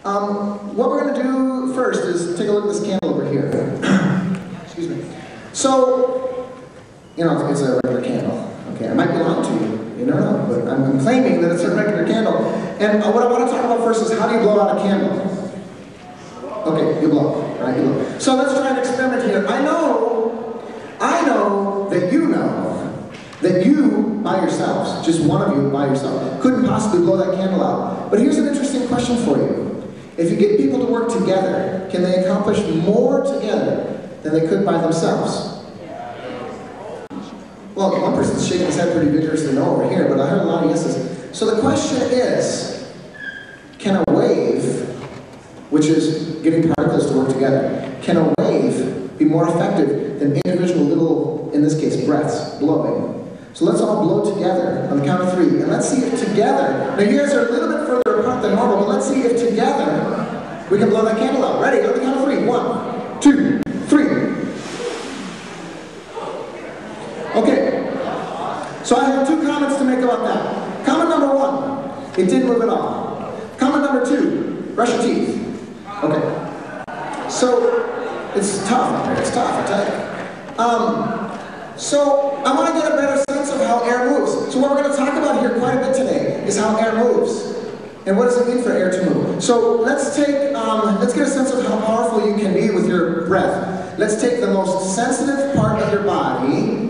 What we're going to do first is take a look at this candle over here. Excuse me. So, you know, it's a regular candle. Okay, I might belong to you. You never know, but I'm claiming that it's a regular candle. And what I want to talk about first is how do you blow out a candle? Okay, you blow, right? You blow. So let's try an experiment here. I know that you by yourselves, just one of you by yourself, couldn't possibly blow that candle out. But here's an interesting question for you. If you get people to work together, can they accomplish more together than they could by themselves? Well, one person's shaking his head pretty vigorously no over here, but I heard a lot of yeses. So the question is, can a wave, which is getting particles to work together, can a wave be more effective than individual little, in this case, breaths blowing? So let's all blow together on the count of 3, and let's see if together, now you guys are a little bit further apart than normal, but let's see if together we can blow that candle out. Ready? On the count of 3. 1, 2, 3. Okay. So I have 2 comments to make about that. Comment number 1, it didn't move at all. Comment number 2, brush your teeth. Okay. So it's tough out there. It's tough, I tell you. So I want to get a better sense of how air moves. So what we're going to talk about here quite a bit today is how air moves. And what does it mean for air to move? So let's get a sense of how powerful you can be with your breath. Let's take the most sensitive part of your body.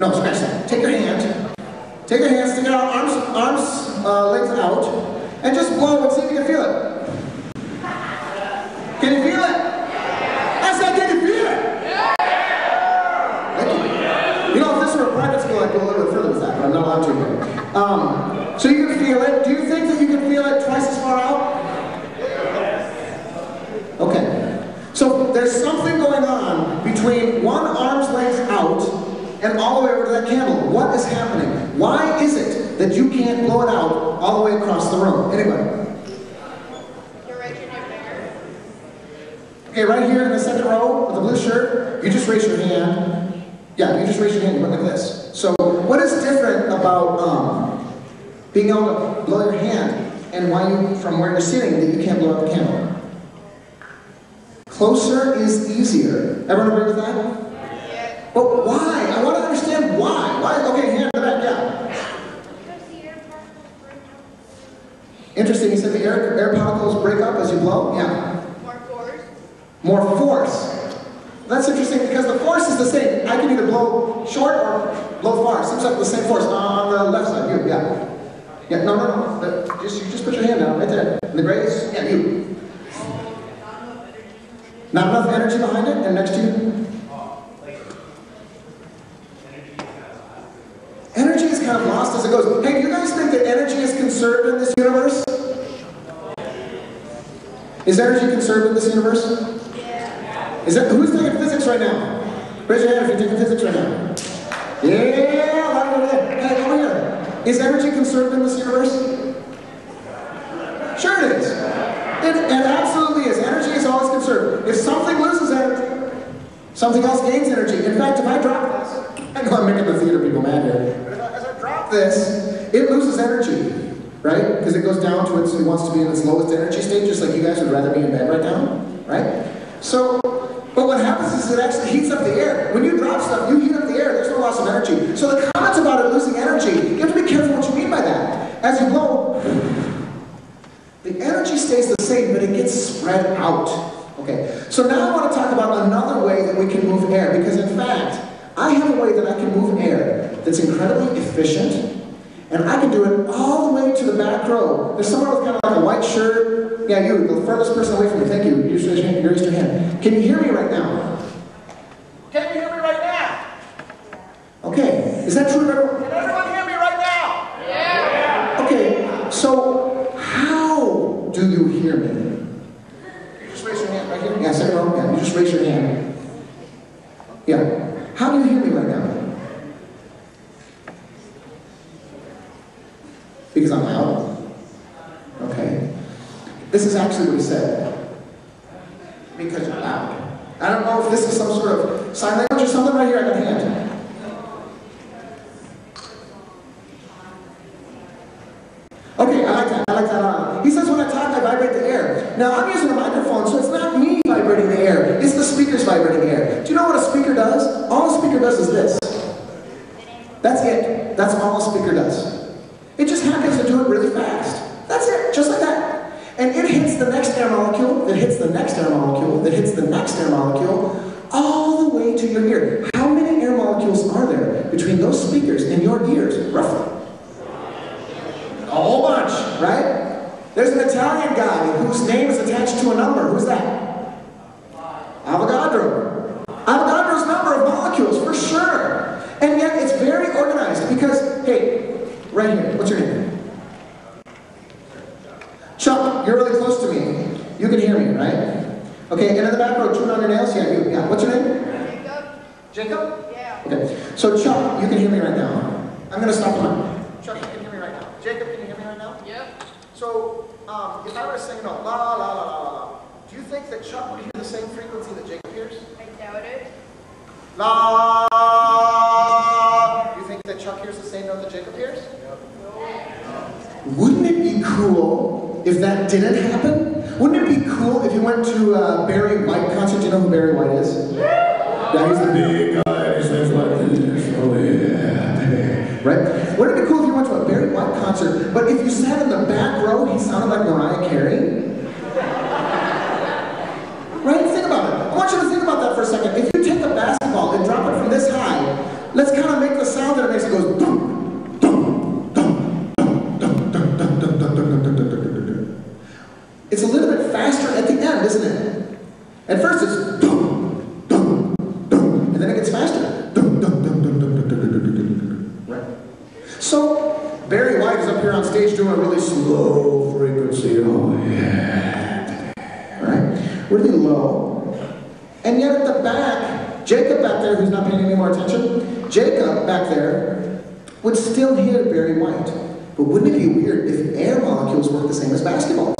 No, scratch that. Take your hand, stick it out, arms, legs out, and just blow and see if you can feel it. Can you feel it? I said, can you feel it? You know, if this were a private school, I'd go a little bit further with that, but I'm not allowed to here. So you can feel it. Do you think that you can feel it twice as far out? Okay. So there's something going on between one arm's length out and all the way over to that candle. What is happening? Why is it that you can't blow it out all the way across the room? Anybody? You're raising your finger. Okay, right here in the second row with the blue shirt, you just raise your hand. Yeah, you just raise your hand, you went like this. So, what is different about being able to blow your hand and why you, from where you're sitting, that you can't blow out the candle? Closer is easier. Everyone agree with that? Yeah. But why? I want to understand why. Why? Okay, hand in the back, yeah. Because the air particles break up. Interesting, you said the air particles break up as you blow? Yeah. More force. More force. That's interesting because the force is the same. I can either blow short or blow far. Seems like the same force. On the left side, you, yeah. Yeah, no. You just put your hand down right there. And the gray is, yeah, you. Not enough energy behind it, and next to you? Energy is kind of lost as it goes. Hey, do you guys think that energy is conserved in this universe? Is energy conserved in this universe? Who's taking physics right now? Raise your hand if you're taking physics right now. Yeah, a lot of you there. Hey, over here. Is energy conserved in this universe? Sure it is. It absolutely is. Energy is always conserved. If something loses energy, something else gains energy. In fact, if I drop this, I know I'm making the theater people mad here, but as I drop this, it loses energy, right? Because it goes down to it wants to be in its lowest energy state, just like you guys would rather be in bed right now, right? So, but what happens is it actually heats up the air. When you drop stuff, you heat up the air. There's no loss of energy. So the comments about it losing energy, you have to be careful what you mean by that. As you blow, the energy stays the same, but it gets spread out. Okay. So now I want to talk about another way that we can move air, because in fact, I have a way that I can move air that's incredibly efficient, and I can do it all the way to the back row. There's someone with kind of like a white shirt. Yeah, you, the furthest person away from me. Thank you. You raised your hand. Can you hear me right now? Can you hear me right now? Okay. Is that true of everyone? Can everyone hear me right now? Yeah. Okay. So, how do you hear me? You just raise your hand right here. Yeah, second row. Yeah, you just raise your hand. Yeah. How do you hear me right now? Because I'm loud. Okay. This is actually what he said. Because you're loud. I don't know if this is some sort of sign language or something right here. I got a hand. Okay, I like that. He says when I talk, I vibrate the air. Now I'm using a microphone, so it's not me vibrating the air, it's the speakers vibrating the air. Do you know what a speaker does? All a speaker does is this. That's it. That's all a speaker does. It just happens to do it really fast. That's it, just like that. And it hits the next air molecule, that hits the next air molecule, that hits the next air molecule, all the way to your ear. How many air molecules are there between those speakers and your ears, roughly? A whole bunch, right? There's an Italian guy whose name is attached to a number. Who's that? Avogadro. Avogadro's number of molecules, for sure. And yet it's very organized because, hey, right here, what's your name? Chuck, you're really close to me. You can hear me, right? Okay, and in the back row, chewing on your nails? Yeah, you. Yeah. What's your name? Jacob. Jacob? Yeah. Okay. So Chuck, you can hear me right now. I'm going to stop the mic. Chuck, you can hear me right now. Jacob, can you hear me right now? Yep. So, if I were to sing la la la la la la, do you think that Chuck would hear the same frequency that Jacob hears? I doubt it. La. Do you think that Chuck hears the same note that Jacob hears? Wouldn't it be cool if that didn't happen? Wouldn't it be cool if you went to a Barry White concert? Do you know who Barry White is? Yeah, he's the big guy. He says like this. Oh yeah. Right? Wouldn't it be cool if you went to a Barry White concert, but if you sat in the back row, he sounded like Mariah Carey? Right? Think about it. I want you to think about that for a second. If you take a basketball and drop it from this high, let's kind of make the sound that it makes. It goes dum, dum, dum, dum, dum, dum, dum, dum, dum, dum, dum, dum, dum. It's a little bit faster at the end, isn't it? At first it's dum, dum, dum, and then it gets faster. Dum, dum, dum, dum, dum, dum, dum, dum, dum, dum. Right? So, Barry White is up here on stage doing a really slow frequency. Oh yeah. Right? Really low. And yet at the back, Jacob back there, who's not paying any more attention, Jacob back there would still hear Barry White. But wouldn't it be weird if air molecules worked the same as basketballs?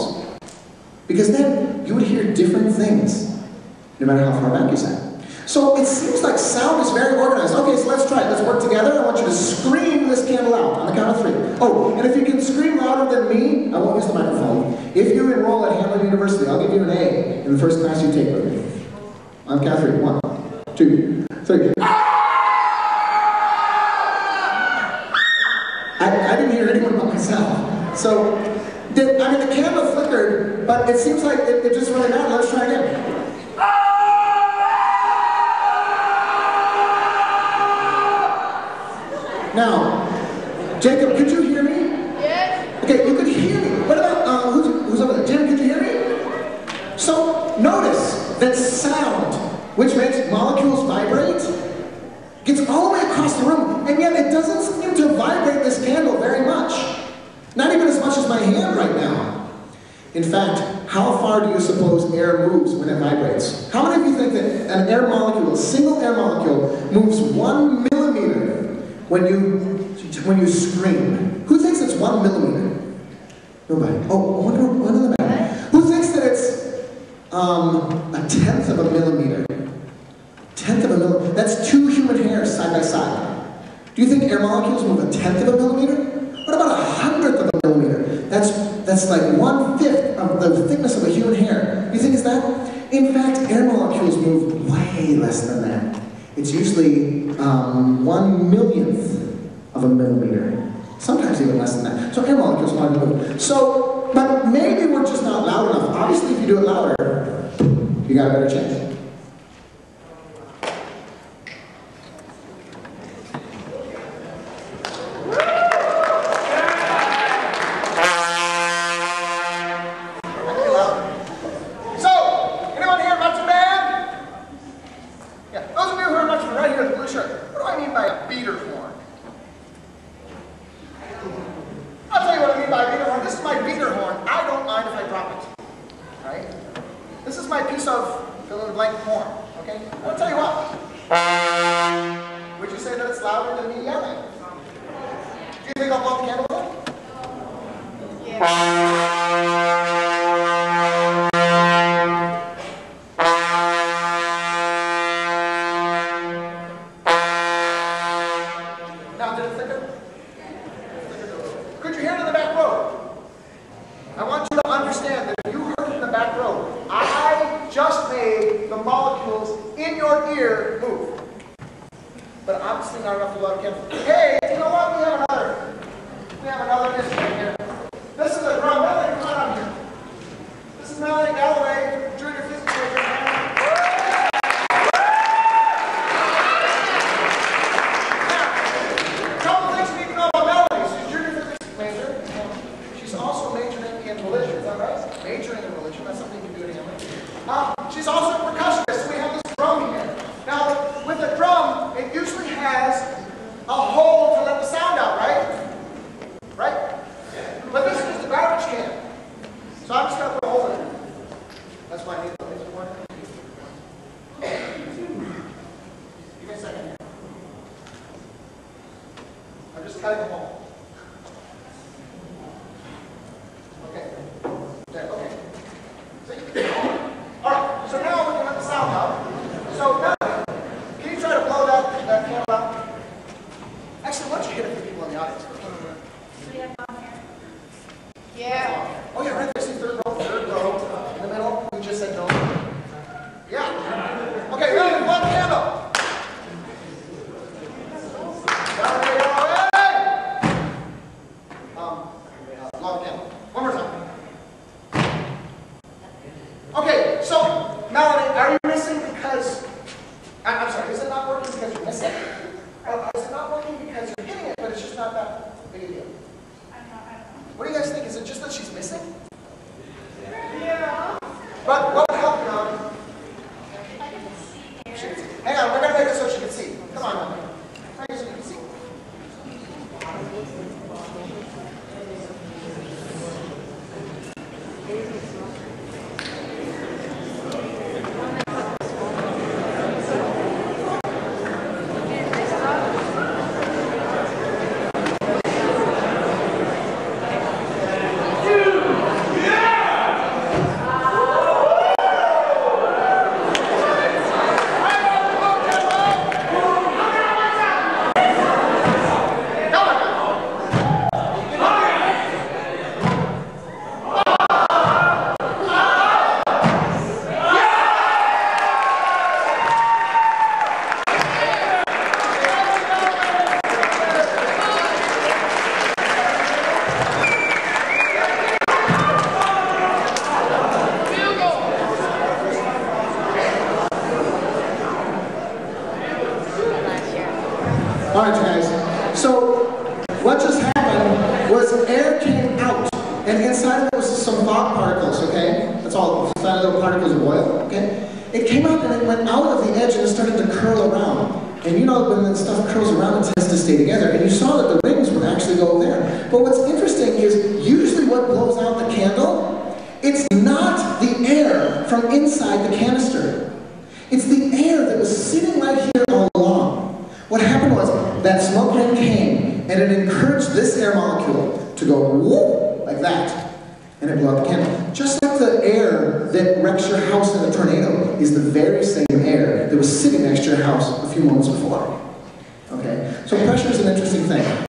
Because then you would hear different things, no matter how far back you sat. So it seems like sound is very organized. Okay, so let's try it. Let's work together. I want you to scream this candle out on the count of 3. Oh, and if you can scream louder than me, I won't use the microphone. If you enroll at Hamlin University, I'll give you an A in the first class you take with me. On count of 3. 1, 2, 3. I didn't hear anyone but myself. So, the candle flickered, but it seems like it just really mattered. Let's try again. Now, Jacob, could you hear me? Yes. Okay, you could hear me. What about, who's over there? Jim, could you hear me? So, notice that sound, which makes molecules vibrate, gets all the way across the room, and yet it doesn't seem to vibrate this candle very much. Not even as much as my hand right now. In fact, how far do you suppose air moves when it vibrates? How many of you think that an air molecule, a single air molecule, moves 1 millimeter when you scream? Who thinks it's 1 millimeter? Nobody. Oh, one in the back. Who thinks that it's a tenth of a millimeter? Tenth of a millimeter. That's 2 human hairs side by side. Do you think air molecules move a tenth of a millimeter? What about 100th of a millimeter? That's like 1/5 of the thickness of a human hair. You think it's that? In fact, air molecules move way less than that. It's usually 1/1,000,000th of a millimeter. Sometimes even less than that. So air molecules are hard to move. So, but maybe we're just not loud enough. Obviously, if you do it louder, you got a better chance. Could you hear it in the back row? I want you to understand that if you heard it in the back here move. But obviously not enough to blow out a candle. Hey, you know what? We have another instrument here. This is a drum. Melanie, come on up here. This is Melanie Galloway, junior physics major. Now, a couple things you need to know about Melanie. She's a junior physics major. She's also majoring in religion. Is that right? Majoring in religion. That's something you can do to him. She's also a percussionist. So we have this drum here. Now, with a drum, it usually has a hole to let the sound out, right? Right? But this is just a garbage can. So I'm just going to put a hole in it. That's why I need the laser one. Give me a second here. I'm just cutting a hole. Okay. There, okay. See? Alright, so now we're going to let the sound out. So now, can you try to blow that candle out? Actually, why don't you hit it for people in the audience? Yeah. Oh yeah, right there. See third row, in the middle. We just said no. Yeah. Okay, ready? Blow the candle. Down there, hey! Blow the candle. One more time. Okay, so Melanie, are you missing because? I'm sorry. Is it not working because you're missing? Or is it not working because you're hitting it, but it's just not that big a deal? What do you guys think? Is it just that she's missing? Yeah. But what would help, Melanie? She can see. Hang on, we're going to make it so she can see. Come on, Melanie. Make it so you can see. All right, you guys. So what just happened was air came out, and inside of it was some fog particles, okay? That's all, inside of little particles of oil, okay? It came out and it went out of the edge and it started to curl around. And you know when that stuff curls around, it tends to stay together. And you saw that the rings would actually go there. But what's interesting is usually what blows out the candle, it's not the air from inside the canister. It's the air that was sitting right here all along. What happened was that smoke ring came and it encouraged this air molecule to go whoop, like that. And it blew out the candle. Just like the air that wrecks your house in a tornado is the very same air that was sitting next to your house a few moments before. Okay? So pressure is an interesting thing.